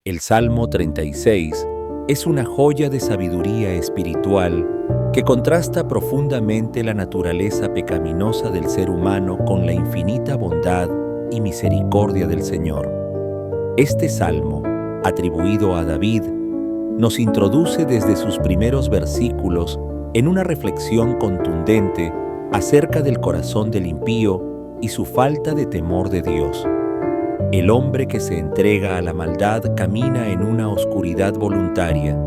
El Salmo 36 es una joya de sabiduría espiritual que contrasta profundamente la naturaleza pecaminosa del ser humano con la infinita bondad y misericordia del Señor. Este salmo, atribuido a David, nos introduce desde sus primeros versículos en una reflexión contundente acerca del corazón del impío y su falta de temor de Dios. El hombre que se entrega a la maldad camina en una oscuridad voluntaria,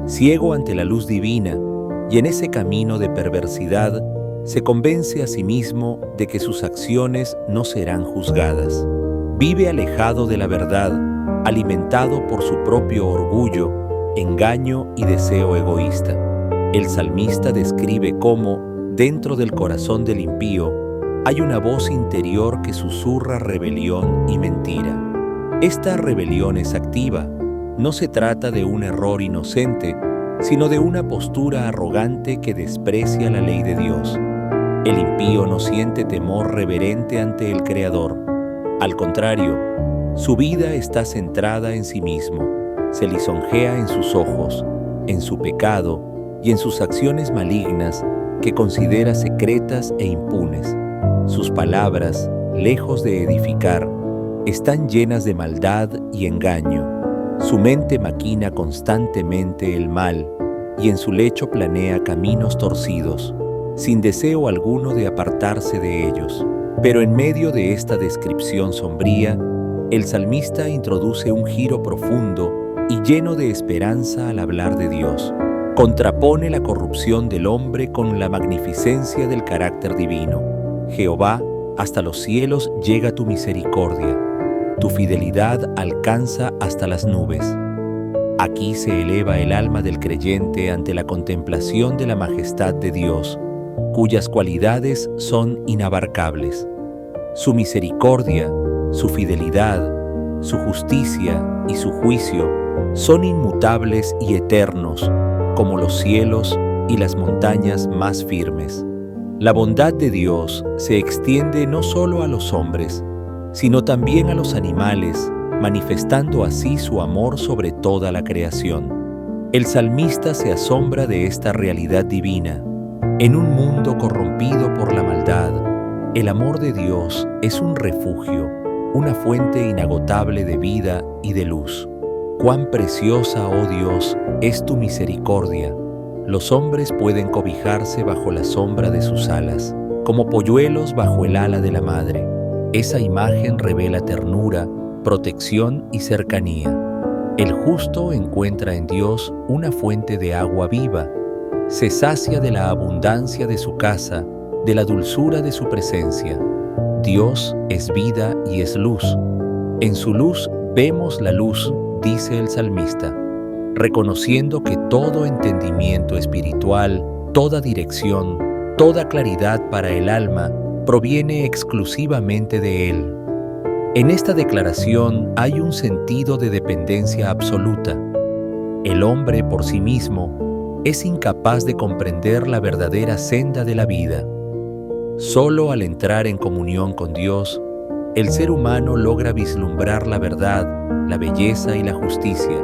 ciego ante la luz divina, y en ese camino de perversidad se convence a sí mismo de que sus acciones no serán juzgadas. Vive alejado de la verdad, alimentado por su propio orgullo, engaño y deseo egoísta. El salmista describe cómo, dentro del corazón del impío, hay una voz interior que susurra rebelión y mentira. Esta rebelión es activa. No se trata de un error inocente, sino de una postura arrogante que desprecia la ley de Dios. El impío no siente temor reverente ante el Creador. Al contrario, su vida está centrada en sí mismo, se lisonjea en sus ojos, en su pecado y en sus acciones malignas que considera secretas e impunes. Sus palabras, lejos de edificar, están llenas de maldad y engaño. Su mente maquina constantemente el mal y en su lecho planea caminos torcidos, sin deseo alguno de apartarse de ellos. Pero en medio de esta descripción sombría, el salmista introduce un giro profundo y lleno de esperanza al hablar de Dios. Contrapone la corrupción del hombre con la magnificencia del carácter divino. Jehová, hasta los cielos llega tu misericordia, tu fidelidad alcanza hasta las nubes. Aquí se eleva el alma del creyente ante la contemplación de la majestad de Dios, cuyas cualidades son inabarcables. Su misericordia, su fidelidad, su justicia y su juicio son inmutables y eternos, como los cielos y las montañas más firmes. La bondad de Dios se extiende no solo a los hombres, sino también a los animales, manifestando así su amor sobre toda la creación. El salmista se asombra de esta realidad divina. En un mundo corrompido por la maldad, el amor de Dios es un refugio, una fuente inagotable de vida y de luz. Cuán preciosa, oh Dios, es tu misericordia. Los hombres pueden cobijarse bajo la sombra de sus alas, como polluelos bajo el ala de la madre. Esa imagen revela ternura, protección y cercanía. El justo encuentra en Dios una fuente de agua viva. Se sacia de la abundancia de su casa, de la dulzura de su presencia. Dios es vida y es luz. En su luz vemos la luz, dice el salmista, reconociendo que todo entendimiento espiritual, toda dirección, toda claridad para el alma proviene exclusivamente de Él. En esta declaración hay un sentido de dependencia absoluta. El hombre por sí mismo es incapaz de comprender la verdadera senda de la vida. Solo al entrar en comunión con Dios, el ser humano logra vislumbrar la verdad, la belleza y la justicia.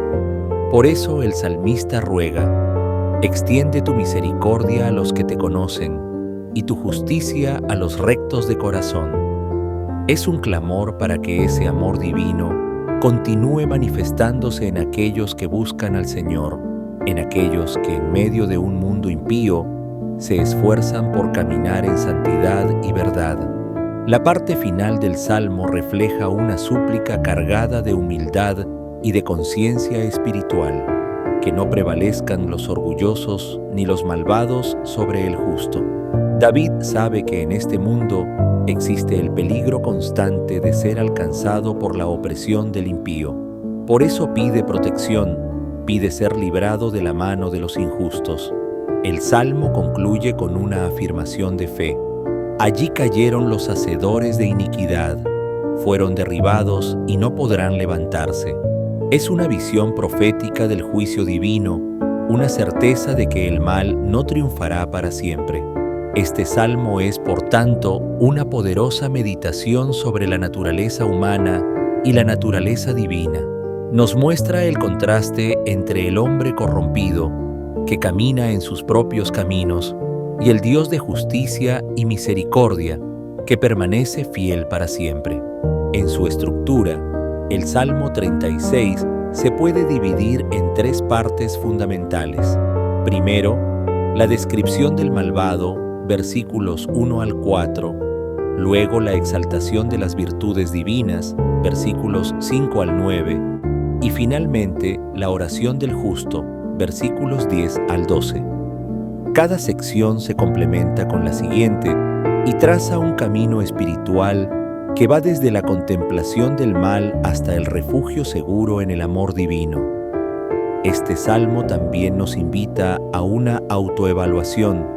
Por eso el salmista ruega: extiende tu misericordia a los que te conocen y tu justicia a los rectos de corazón. Es un clamor para que ese amor divino continúe manifestándose en aquellos que buscan al Señor, en aquellos que en medio de un mundo impío se esfuerzan por caminar en santidad y verdad. La parte final del Salmo refleja una súplica cargada de humildad y de conciencia espiritual, que no prevalezcan los orgullosos ni los malvados sobre el justo. David sabe que en este mundo existe el peligro constante de ser alcanzado por la opresión del impío. Por eso pide protección, pide ser librado de la mano de los injustos. El Salmo concluye con una afirmación de fe. Allí cayeron los hacedores de iniquidad, fueron derribados y no podrán levantarse. Es una visión profética del juicio divino, una certeza de que el mal no triunfará para siempre. Este salmo es, por tanto, una poderosa meditación sobre la naturaleza humana y la naturaleza divina. Nos muestra el contraste entre el hombre corrompido, que camina en sus propios caminos, y el Dios de justicia y misericordia, que permanece fiel para siempre. En su estructura, el Salmo 36 se puede dividir en tres partes fundamentales. Primero, la descripción del malvado, versículos 1 al 4, luego la exaltación de las virtudes divinas, versículos 5 al 9, y finalmente la oración del justo, versículos 10 al 12. Cada sección se complementa con la siguiente y traza un camino espiritual que va desde la contemplación del mal hasta el refugio seguro en el amor divino. Este salmo también nos invita a una autoevaluación.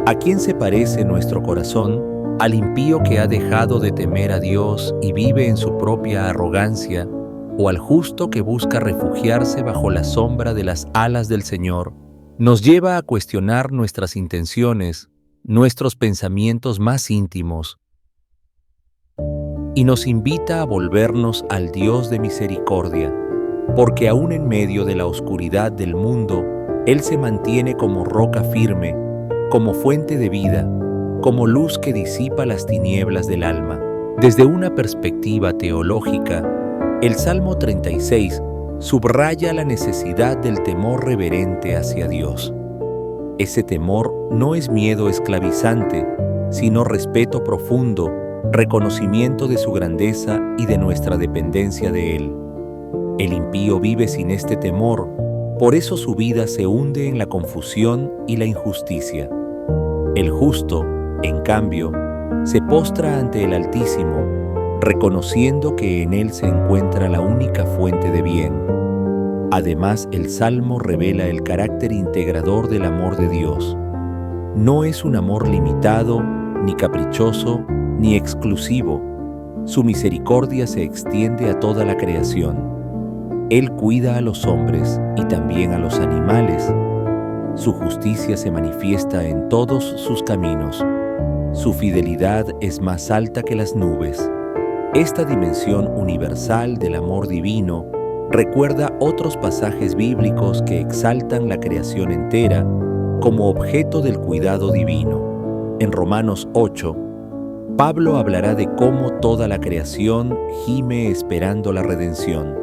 ¿A quién se parece nuestro corazón? ¿Al impío que ha dejado de temer a Dios y vive en su propia arrogancia? ¿O al justo que busca refugiarse bajo la sombra de las alas del Señor? Nos lleva a cuestionar nuestras intenciones, nuestros pensamientos más íntimos, y nos invita a volvernos al Dios de misericordia, porque aún en medio de la oscuridad del mundo, Él se mantiene como roca firme, como fuente de vida, como luz que disipa las tinieblas del alma. Desde una perspectiva teológica, el Salmo 36 subraya la necesidad del temor reverente hacia Dios. Ese temor no es miedo esclavizante, sino respeto profundo, reconocimiento de su grandeza y de nuestra dependencia de Él. El impío vive sin este temor, por eso su vida se hunde en la confusión y la injusticia. El justo, en cambio, se postra ante el Altísimo, reconociendo que en Él se encuentra la única fuente de bien. Además, el Salmo revela el carácter integrador del amor de Dios. No es un amor limitado, ni caprichoso, ni exclusivo. Su misericordia se extiende a toda la creación. Él cuida a los hombres y también a los animales. Su justicia se manifiesta en todos sus caminos. Su fidelidad es más alta que las nubes. Esta dimensión universal del amor divino recuerda otros pasajes bíblicos que exaltan la creación entera como objeto del cuidado divino. En Romanos 8, Pablo hablará de cómo toda la creación gime esperando la redención.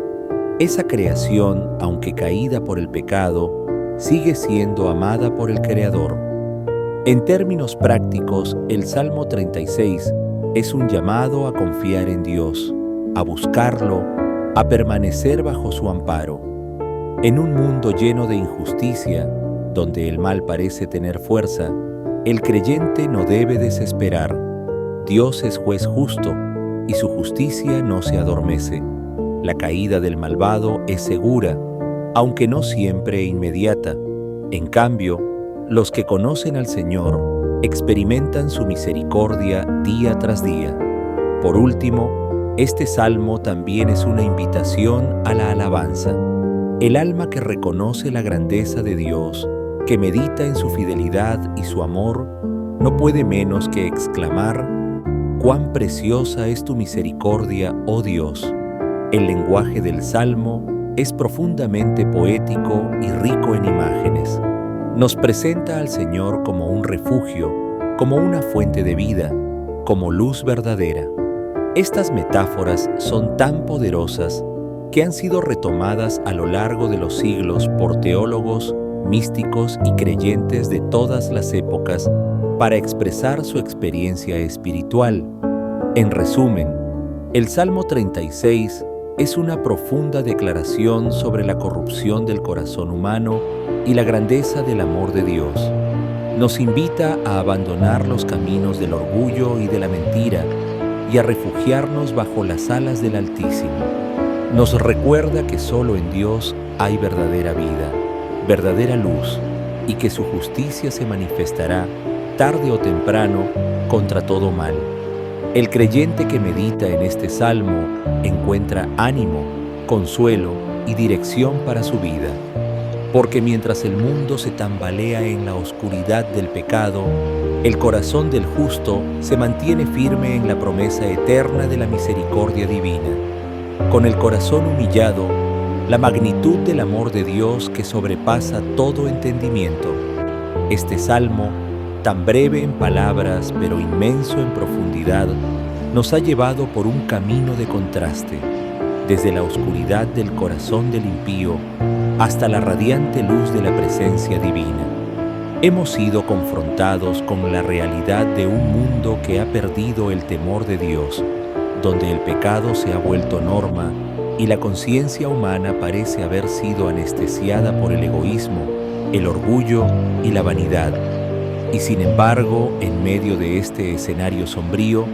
Esa creación, aunque caída por el pecado, sigue siendo amada por el Creador. En términos prácticos, el Salmo 36 es un llamado a confiar en Dios, a buscarlo, a permanecer bajo su amparo. En un mundo lleno de injusticia, donde el mal parece tener fuerza, el creyente no debe desesperar. Dios es juez justo y su justicia no se adormece. La caída del malvado es segura, aunque no siempre inmediata. En cambio, los que conocen al Señor experimentan su misericordia día tras día. Por último, este salmo también es una invitación a la alabanza. El alma que reconoce la grandeza de Dios, que medita en su fidelidad y su amor, no puede menos que exclamar: «¡Cuán preciosa es tu misericordia, oh Dios!». El lenguaje del Salmo es profundamente poético y rico en imágenes. Nos presenta al Señor como un refugio, como una fuente de vida, como luz verdadera. Estas metáforas son tan poderosas que han sido retomadas a lo largo de los siglos por teólogos, místicos y creyentes de todas las épocas para expresar su experiencia espiritual. En resumen, el Salmo 36 es una profunda declaración sobre la corrupción del corazón humano y la grandeza del amor de Dios. Nos invita a abandonar los caminos del orgullo y de la mentira y a refugiarnos bajo las alas del Altísimo. Nos recuerda que solo en Dios hay verdadera vida, verdadera luz, y que su justicia se manifestará tarde o temprano contra todo mal. El creyente que medita en este salmo encuentra ánimo, consuelo y dirección para su vida. Porque mientras el mundo se tambalea en la oscuridad del pecado, el corazón del justo se mantiene firme en la promesa eterna de la misericordia divina. Con el corazón humillado, la magnitud del amor de Dios que sobrepasa todo entendimiento. Este salmo, tan breve en palabras pero inmenso en profundidad, nos ha llevado por un camino de contraste, desde la oscuridad del corazón del impío hasta la radiante luz de la presencia divina. Hemos sido confrontados con la realidad de un mundo que ha perdido el temor de Dios, donde el pecado se ha vuelto norma y la conciencia humana parece haber sido anestesiada por el egoísmo, el orgullo y la vanidad. Y sin embargo, en medio de este escenario sombrío,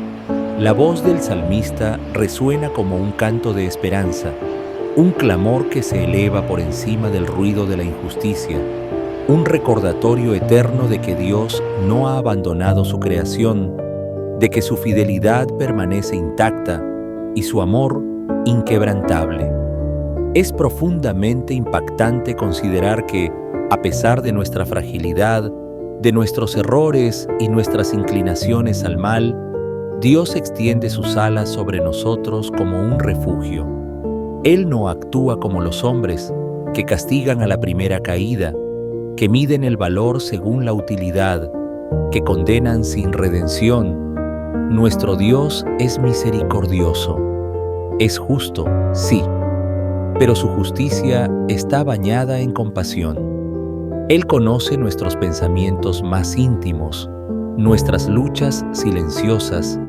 la voz del salmista resuena como un canto de esperanza, un clamor que se eleva por encima del ruido de la injusticia, un recordatorio eterno de que Dios no ha abandonado su creación, de que su fidelidad permanece intacta y su amor inquebrantable. Es profundamente impactante considerar que, a pesar de nuestra fragilidad, de nuestros errores y nuestras inclinaciones al mal, Dios extiende sus alas sobre nosotros como un refugio. Él no actúa como los hombres, que castigan a la primera caída, que miden el valor según la utilidad, que condenan sin redención. Nuestro Dios es misericordioso. Es justo, sí, pero su justicia está bañada en compasión. Él conoce nuestros pensamientos más íntimos, nuestras luchas silenciosas,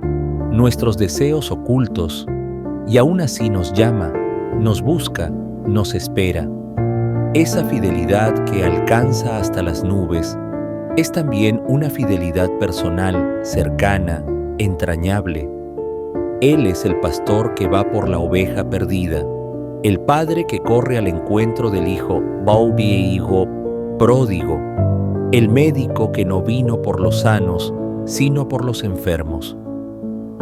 nuestros deseos ocultos, y aún así nos llama, nos busca, nos espera. Esa fidelidad que alcanza hasta las nubes es también una fidelidad personal, cercana, entrañable. Él es el pastor que va por la oveja perdida, el padre que corre al encuentro del hijo pródigo, el médico que no vino por los sanos, sino por los enfermos.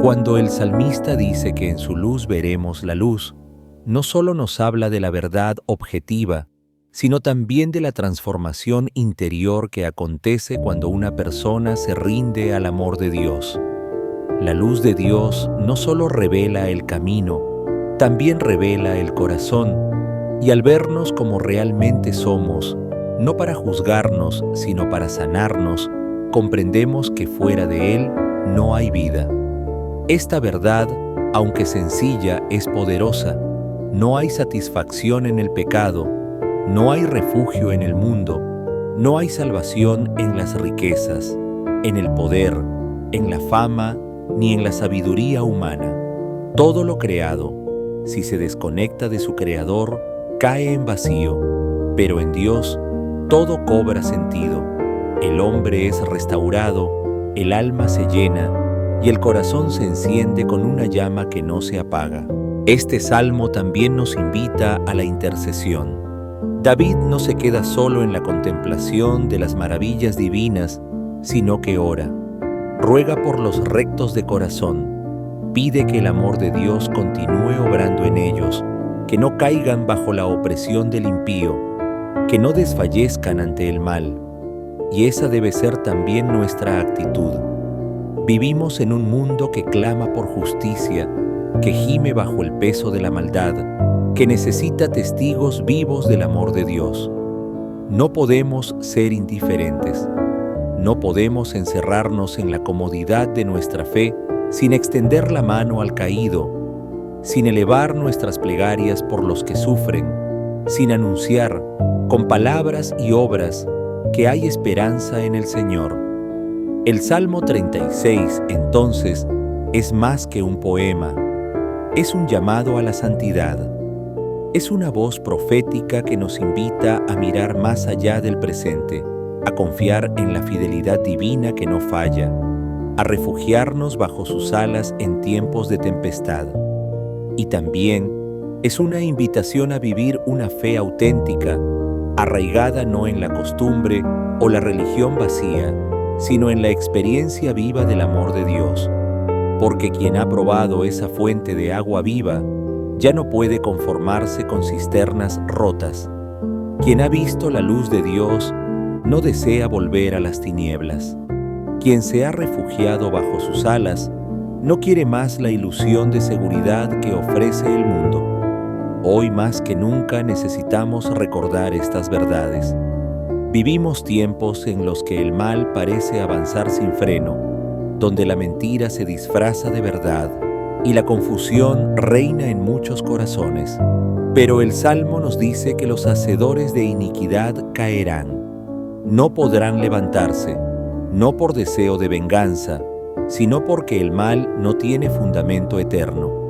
Cuando el salmista dice que en su luz veremos la luz, no solo nos habla de la verdad objetiva, sino también de la transformación interior que acontece cuando una persona se rinde al amor de Dios. La luz de Dios no solo revela el camino, también revela el corazón, y al vernos como realmente somos, no para juzgarnos, sino para sanarnos, comprendemos que fuera de Él no hay vida. Esta verdad, aunque sencilla, es poderosa. No hay satisfacción en el pecado, no hay refugio en el mundo, no hay salvación en las riquezas, en el poder, en la fama, ni en la sabiduría humana. Todo lo creado, si se desconecta de su Creador, cae en vacío, pero en Dios todo cobra sentido. El hombre es restaurado, el alma se llena y el corazón se enciende con una llama que no se apaga. Este salmo también nos invita a la intercesión. David no se queda solo en la contemplación de las maravillas divinas, sino que ora. Ruega por los rectos de corazón. Pide que el amor de Dios continúe obrando en ellos, que no caigan bajo la opresión del impío, que no desfallezcan ante el mal. Y esa debe ser también nuestra actitud. Vivimos en un mundo que clama por justicia, que gime bajo el peso de la maldad, que necesita testigos vivos del amor de Dios. No podemos ser indiferentes. No podemos encerrarnos en la comodidad de nuestra fe sin extender la mano al caído, sin elevar nuestras plegarias por los que sufren, sin anunciar, con palabras y obras, que hay esperanza en el Señor. El Salmo 36, entonces, es más que un poema. Es un llamado a la santidad. Es una voz profética que nos invita a mirar más allá del presente, a confiar en la fidelidad divina que no falla, a refugiarnos bajo sus alas en tiempos de tempestad. Y también es una invitación a vivir una fe auténtica, arraigada no en la costumbre o la religión vacía, sino en la experiencia viva del amor de Dios. Porque quien ha probado esa fuente de agua viva, ya no puede conformarse con cisternas rotas. Quien ha visto la luz de Dios, no desea volver a las tinieblas. Quien se ha refugiado bajo sus alas, no quiere más la ilusión de seguridad que ofrece el mundo. Hoy más que nunca necesitamos recordar estas verdades. Vivimos tiempos en los que el mal parece avanzar sin freno, donde la mentira se disfraza de verdad y la confusión reina en muchos corazones. Pero el Salmo nos dice que los hacedores de iniquidad caerán. No podrán levantarse, no por deseo de venganza, sino porque el mal no tiene fundamento eterno.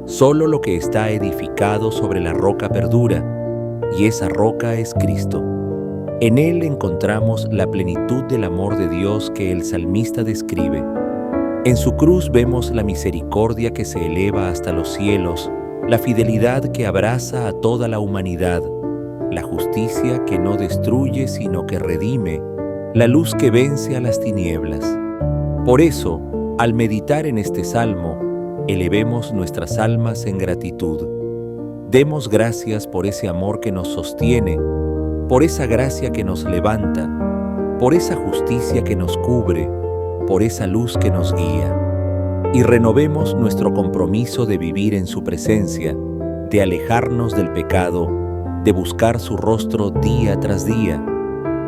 Solo lo que está edificado sobre la roca perdura, y esa roca es Cristo. En Él encontramos la plenitud del amor de Dios que el salmista describe. En su cruz vemos la misericordia que se eleva hasta los cielos, la fidelidad que abraza a toda la humanidad, la justicia que no destruye sino que redime, la luz que vence a las tinieblas. Por eso, al meditar en este salmo, elevemos nuestras almas en gratitud. Demos gracias por ese amor que nos sostiene, por esa gracia que nos levanta, por esa justicia que nos cubre, por esa luz que nos guía. Y renovemos nuestro compromiso de vivir en su presencia, de alejarnos del pecado, de buscar su rostro día tras día.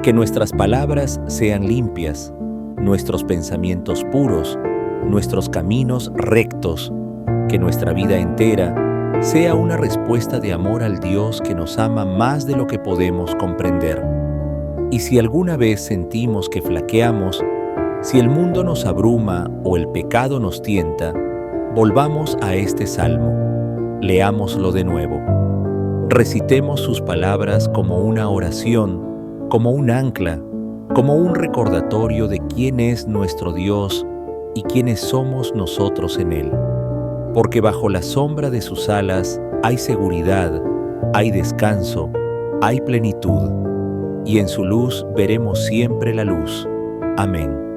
Que nuestras palabras sean limpias, nuestros pensamientos puros, nuestros caminos rectos, que nuestra vida entera sea una respuesta de amor al Dios que nos ama más de lo que podemos comprender. Y si alguna vez sentimos que flaqueamos, si el mundo nos abruma o el pecado nos tienta, volvamos a este salmo, leámoslo de nuevo. Recitemos sus palabras como una oración, como un ancla, como un recordatorio de quién es nuestro Dios y quiénes somos nosotros en Él. Porque bajo la sombra de sus alas hay seguridad, hay descanso, hay plenitud, y en su luz veremos siempre la luz. Amén.